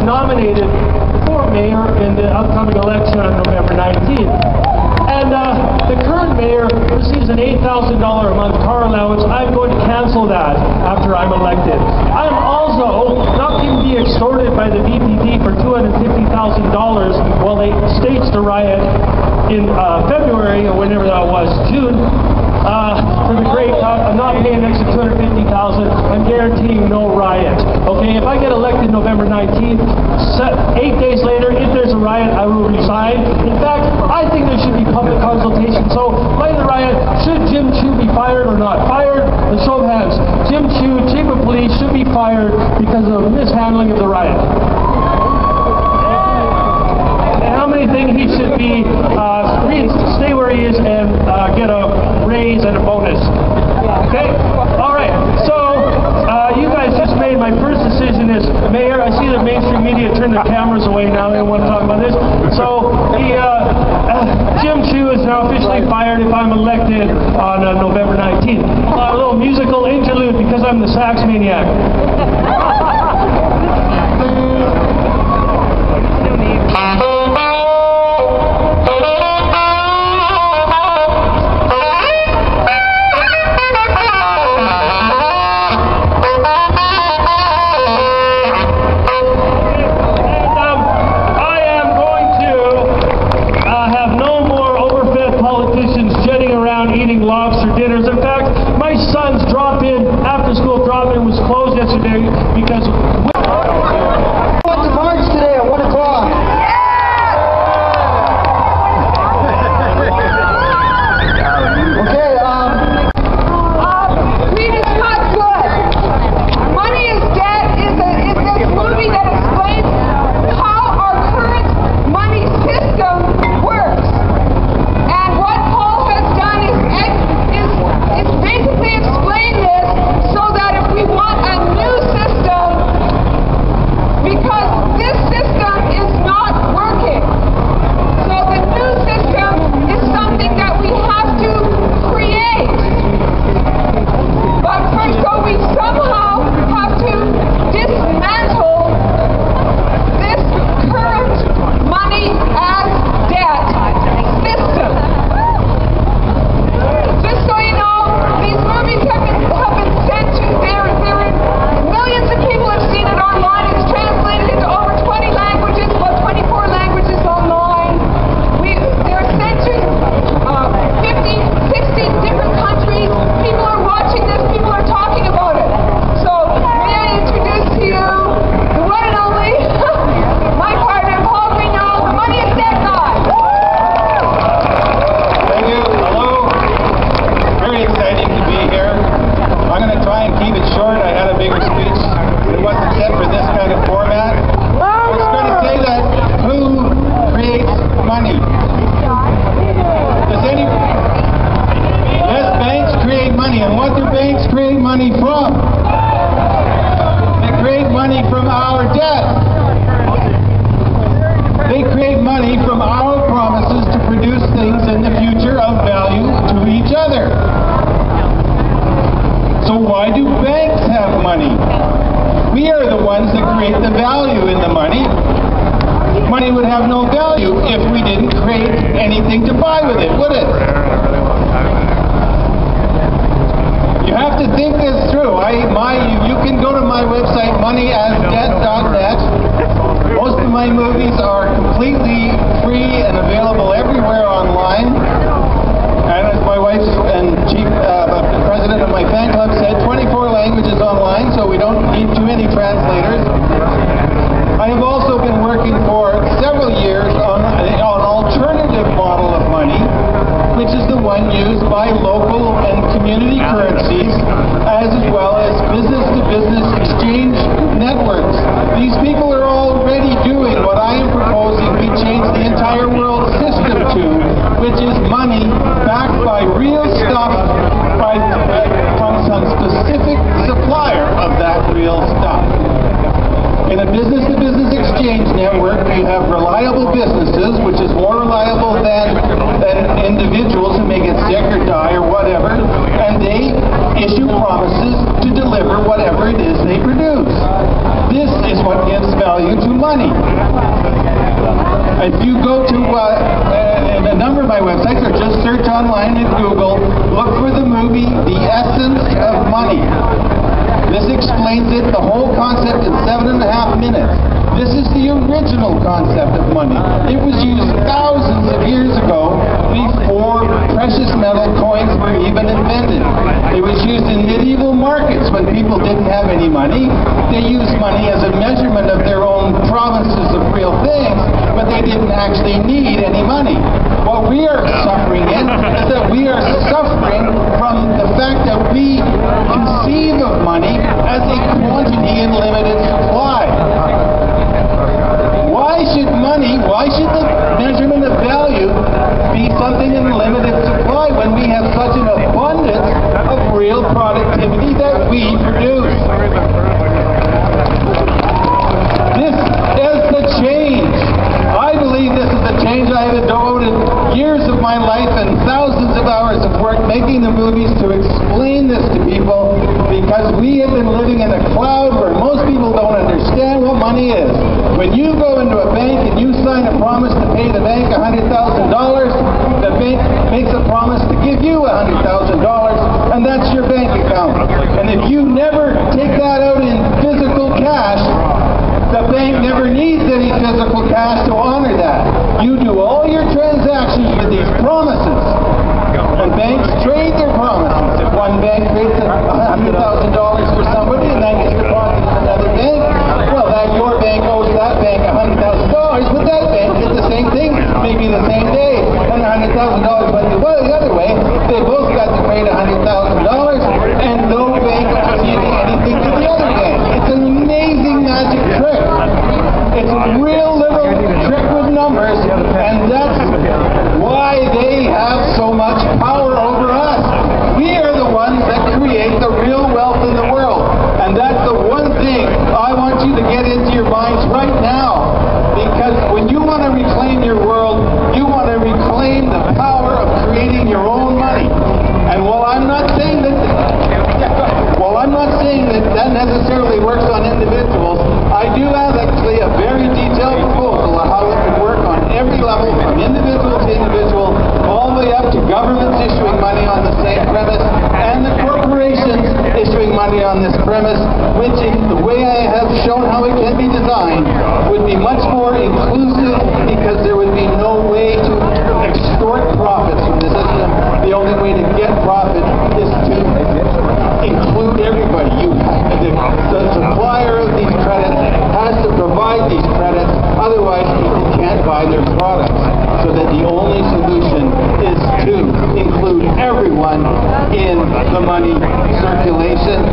nominated for mayor in the upcoming election on November 19th. And the current mayor receives an $8,000 a month car allowance. I'm going to cancel that after I'm elected. I'm also not going to be extorted by the VPP for $250,000 while they staged a riot in February, or whenever that was, June, for the great I'm not paying an extra $250,000. I'm guaranteeing no riot. Okay, if I get elected November 19th, 8 days later, if there's a riot, I will resign. In fact, I think there should be public consultation. So, like the riot, should Jim Chu be fired or not? Fired? The show of hands. Jim Chu, chief of police, should be fired because of mishandling of the riot. How many think he should be stay where he is and get a raise and a bonus? Okay? Alright, so you guys just made my first decision as mayor. I see the mainstream media turn their cameras away now. They don't want to talk about this. So Jim Chu is now officially fired if I'm elected on November 19th. A little musical interlude because I'm the sax maniac. Money would have no value if we didn't create anything to buy with it, would it? You have to think this through. You can go to my website, moneyasdebt.net. Most of my movies are completely free and available everywhere online. And as my wife and president of my fan club said, 24 languages online, so we don't need too many translators. I have also been working for several years on an alternative model of money, which is the one used by local and community currencies, as well as business-to-business exchange networks. These people are already doing what I am proposing we change the entire world system to, which is money backed by real stuff from some specific supplier of that real stuff. In a business-to-business exchange network, you have reliable businesses, which is more reliable than individuals who may get sick or die or whatever, and they issue promises to deliver whatever it is they produce. This is what gives value to money. If you go to a number of my websites, or just search online in Google, look for the movie The Essence of Money. This explains it, the whole concept, in 7.5 minutes. This is the original concept of money. It was used thousands of years ago before precious metal coins were even invented. It was used in medieval markets when people didn't have any money. They used money as a measurement of their own provinces of real things, but they didn't actually need any money. What we are suffering in is that we are suffering from the fact that we conceive of money as a quantity in limited supply. Why should the measurement of value be something in limited supply when we have such an abundance of real productivity that we produce? This is the change. I believe this is the change. I have devoted years of my life and thousands of hours of work making the movies to explain this to people, because we have been living in a cloud where most people don't understand what money is. When you go into a bank and you sign a promise to pay the bank $100,000, the bank makes a promise to give you $100,000, and that's your bank account. And if you never take that out in physical cash, the bank never needs any physical cash to honor that. You do all your transactions with these promises. And banks trade their promises. If one bank trades $100,000 for somebody and that gets deposited in another bank, well, then your bank owes that bank $100,000, but that bank did the same thing, maybe the same day, and $100,000 went the other way. They both got to pay $100,000, and no bank owes anything to the other bank. It's an amazing magic trick. It's a real little trick with numbers, and that's why they have so much power over us. We are the ones that create the real wealth in the world, and that's the one thing I want you to get into your minds right now, because when you want to reclaim your world, you want to reclaim the power of creating your own money. And while I'm not saying that that necessarily works on individuals, I do have actually a very detailed proposal of how it can work on every level, from individual to individual, all the way up to governments issuing money on the same premise, and the corporations issuing money on this premise, which, the way I have shown how it can be designed, would be much more inclusive, because there would be no way to extort profits from the system. The only way to get profit is to include everybody. The supplier of these credits has to provide these credits, otherwise people can't buy their products. So that the only solution is to include everyone in the money circulation.